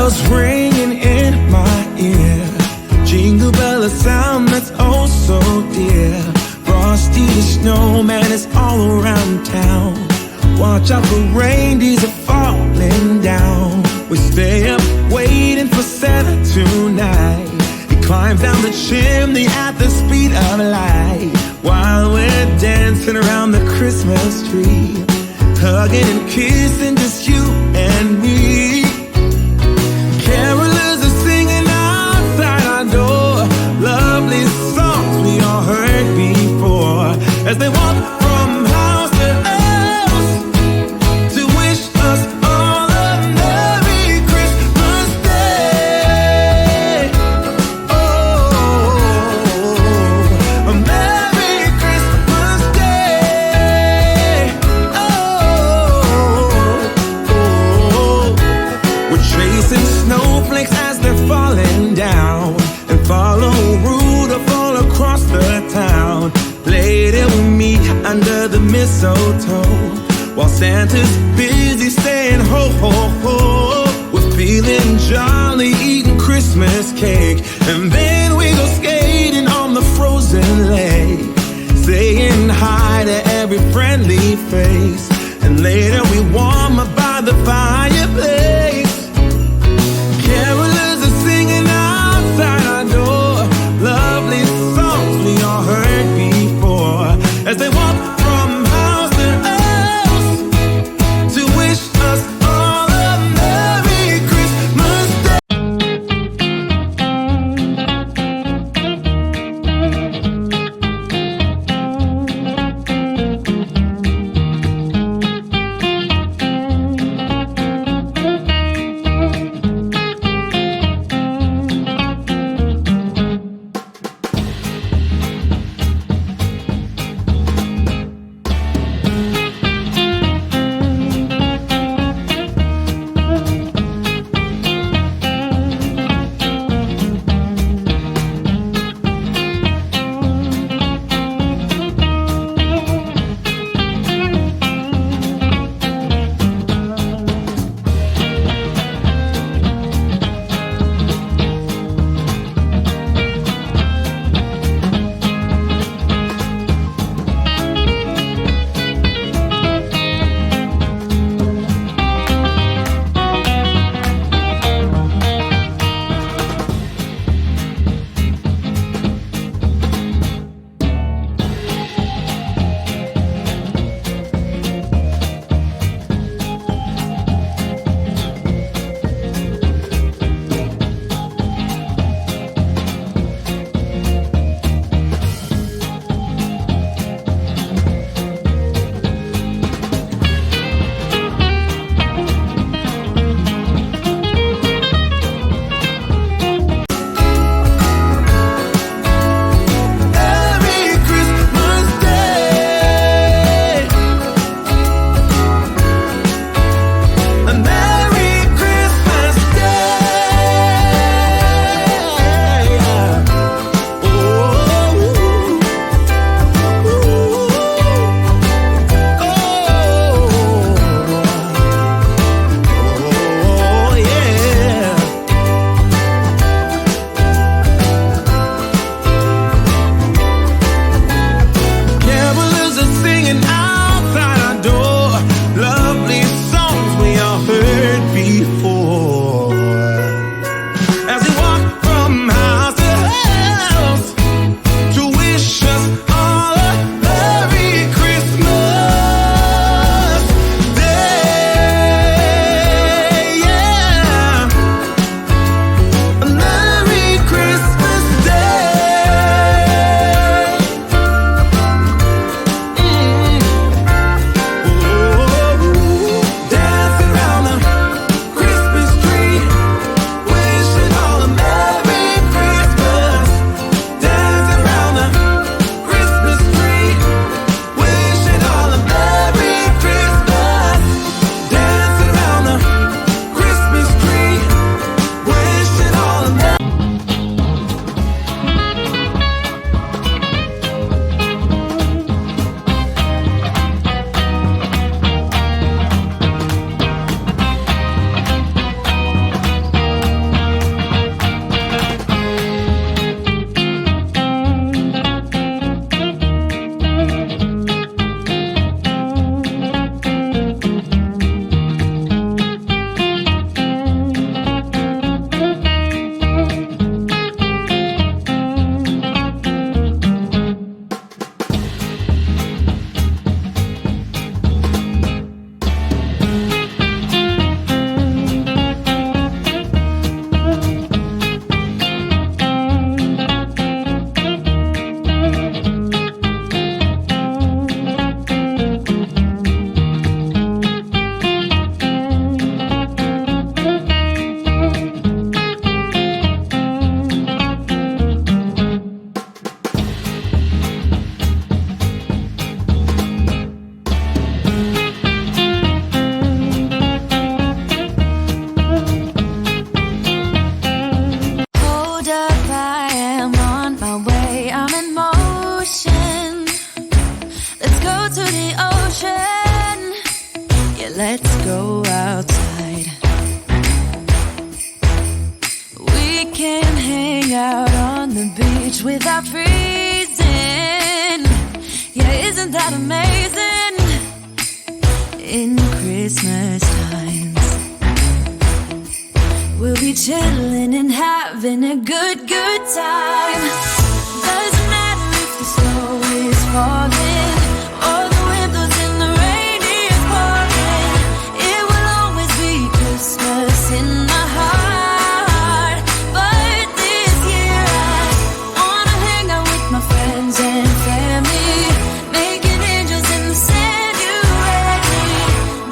bells ringing in my ear, jingle bell, a sound that's oh so dear. Frosty the snowman is all around town. Watch out for reindeers are falling down. We stay up waiting for Santa tonight. He climbs down the chimney at the speed of light, while we're dancing around the Christmas tree, hugging and kissing, just you and me. Carolers are singing outside our door, lovely songs we all heard before, as they walk from house to house to wish us all a Merry Christmas Day. Oh, a Merry Christmas Day. Oh, we're chasing snowflakes as they're falling down, and follow Rudolph all across the town. Later we meet under the mistletoe, while Santa's busy saying ho ho ho. We're feeling jolly, eating Christmas cake, and then we go skating on the frozen lake, saying hi to every friendly face, and later we warm up by the fireplace. Carolers are singing outside our door, lovely songs we all heard before, as they walk from house to house to wish us all a Merry Christmas Day. wish without freezing. Yeah, isn't that amazing? In Christmas times, we'll be chilling and having a good time. Doesn't matter if the snow is falling or the wind blows and the rain is pouring. It will always be Christmas in my heart. But this year I wanna hang out with my friends and family, making angels in the sand. You ready?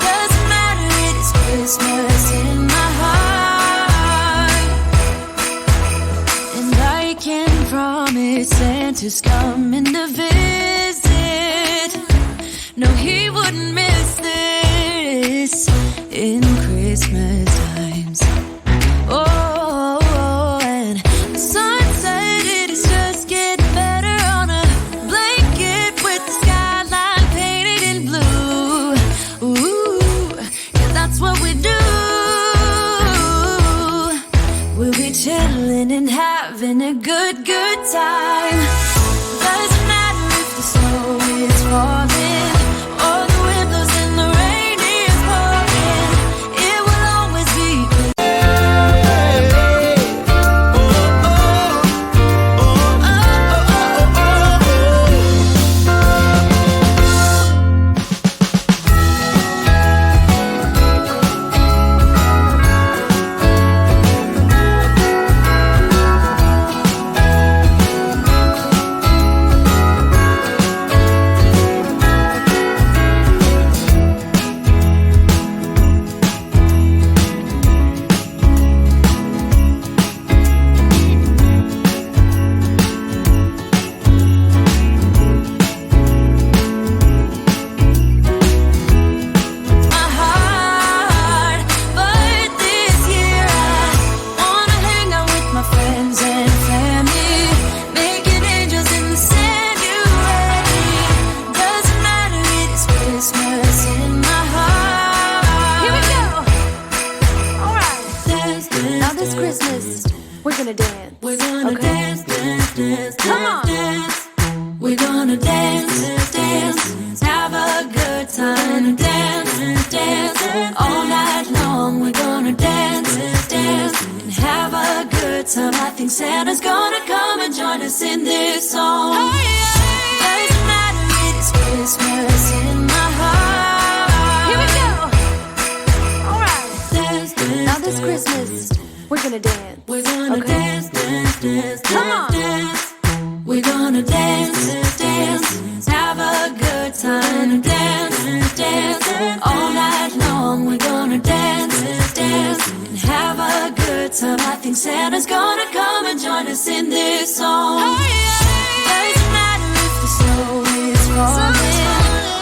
Doesn't matter, it is Christmas in my heart. And I can promise Santa's coming to visit. No, he wouldn't miss this in Christmas times. Oh, and the sun said it is just getting better on a blanket with the skyline painted in blue. Ooh, yeah, that's what we do. We'll be chilling and having a good time. Doesn't matter if the snow is falling or the wind blows and the rain is pouring. It will always be Santa's gonna come and join us in this song. Doesn't matter, it is Christmas in my heart. Here we go. All right. Now this Christmas, we're gonna dance. We're gonna dance. Come on. We're gonna dance. Have a good time. Dance. All night long, we're gonna dance. And have a good time. I think Santa's gonna come and join us in this song. Doesn't matter if the snow is falling